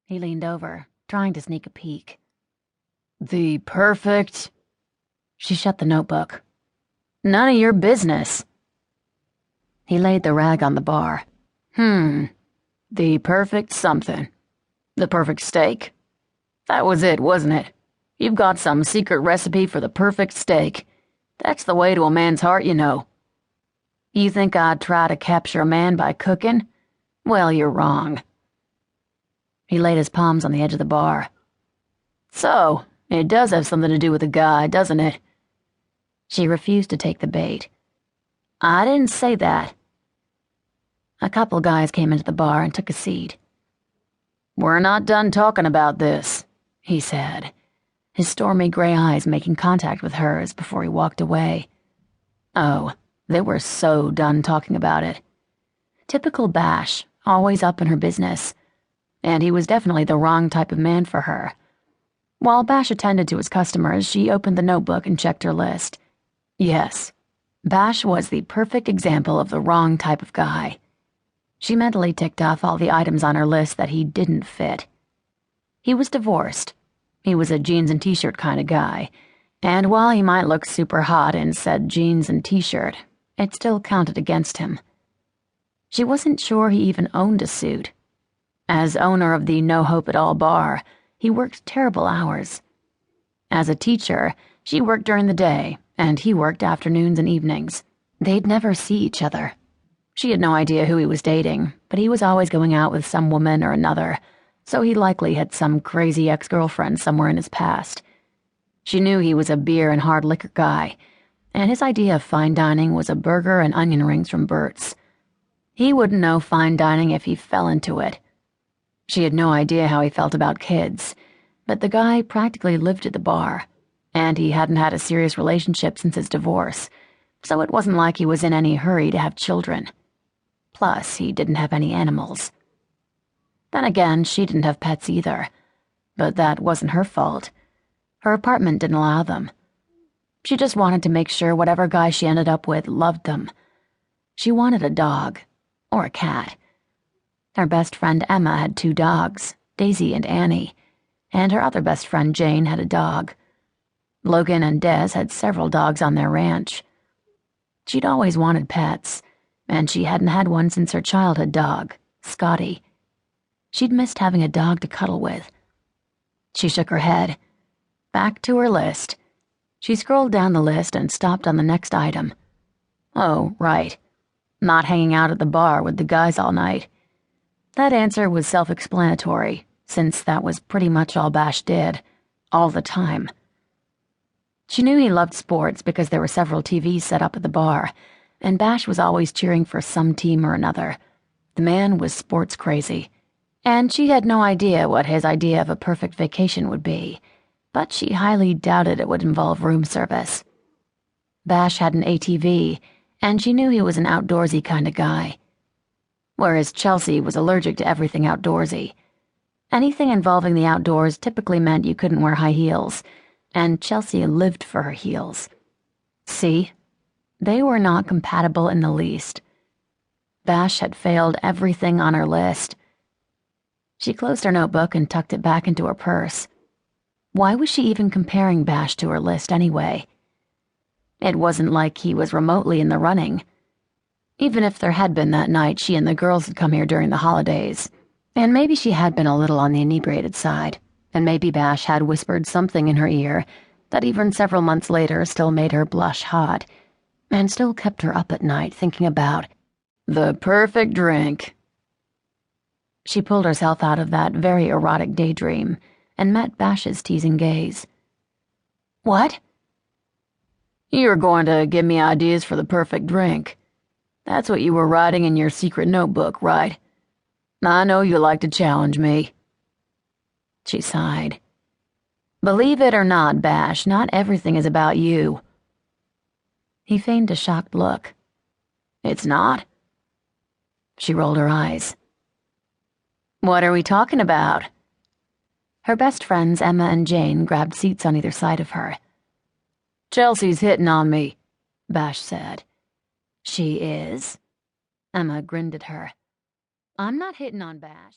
He leaned over, trying to sneak a peek. The perfect... She shut the notebook. None of your business. He laid the rag on the bar. The perfect something. The perfect steak. That was it, wasn't it? You've got some secret recipe for the perfect steak. That's the way to a man's heart, you know. You think I'd try to capture a man by cooking? Well, you're wrong. He laid his palms on the edge of the bar. So, it does have something to do with a guy, doesn't it? She refused to take the bait. I didn't say that. A couple guys came into the bar and took a seat. We're not done talking about this, he said, his stormy gray eyes making contact with hers before he walked away. Oh, they were so done talking about it. Typical Bash, always up in her business. And he was definitely the wrong type of man for her. While Bash attended to his customers, she opened the notebook and checked her list. Yes, Bash was the perfect example of the wrong type of guy. She mentally ticked off all the items on her list that he didn't fit. He was divorced. He was a jeans and t-shirt kind of guy. And while he might look super hot in said jeans and t-shirt, it still counted against him. She wasn't sure he even owned a suit. As owner of the No Hope at All bar, he worked terrible hours. As a teacher, she worked during the day, and he worked afternoons and evenings. They'd never see each other. She had no idea who he was dating, but he was always going out with some woman or another, so he likely had some crazy ex-girlfriend somewhere in his past. She knew he was a beer and hard liquor guy, and his idea of fine dining was a burger and onion rings from Bert's. He wouldn't know fine dining if he fell into it. She had no idea how he felt about kids, but the guy practically lived at the bar, and he hadn't had a serious relationship since his divorce, so it wasn't like he was in any hurry to have children. Plus, he didn't have any animals. Then again, she didn't have pets either, but that wasn't her fault. Her apartment didn't allow them. She just wanted to make sure whatever guy she ended up with loved them. She wanted a dog, or a cat. Her best friend Emma had 2 dogs, Daisy and Annie, and her other best friend Jane had a dog. Logan and Des had several dogs on their ranch. She'd always wanted pets, and she hadn't had one since her childhood dog, Scotty. She'd missed having a dog to cuddle with. She shook her head. Back to her list. She scrolled down the list and stopped on the next item. Oh, right. Not hanging out at the bar with the guys all night. That answer was self-explanatory, since that was pretty much all Bash did, all the time. She knew he loved sports because there were several TVs set up at the bar, and Bash was always cheering for some team or another. The man was sports crazy, and she had no idea what his idea of a perfect vacation would be, but she highly doubted it would involve room service. Bash had an ATV, and she knew he was an outdoorsy kind of guy. Whereas Chelsea was allergic to everything outdoorsy. Anything involving the outdoors typically meant you couldn't wear high heels, and Chelsea lived for her heels. See? They were not compatible in the least. Bash had failed everything on her list. She closed her notebook and tucked it back into her purse. Why was she even comparing Bash to her list anyway? It wasn't like he was remotely in the running. Even if there had been that night she and the girls had come here during the holidays, and maybe she had been a little on the inebriated side, and maybe Bash had whispered something in her ear that even several months later still made her blush hot, and still kept her up at night thinking about the perfect drink. She pulled herself out of that very erotic daydream and met Bash's teasing gaze. What? You're going to give me ideas for the perfect drink. That's what you were writing in your secret notebook, right? I know you like to challenge me. She sighed. Believe it or not, Bash, not everything is about you. He feigned a shocked look. It's not? She rolled her eyes. What are we talking about? Her best friends, Emma and Jane, grabbed seats on either side of her. Chelsea's hitting on me, Bash said. She is? Emma grinned at her. I'm not hitting on Bash.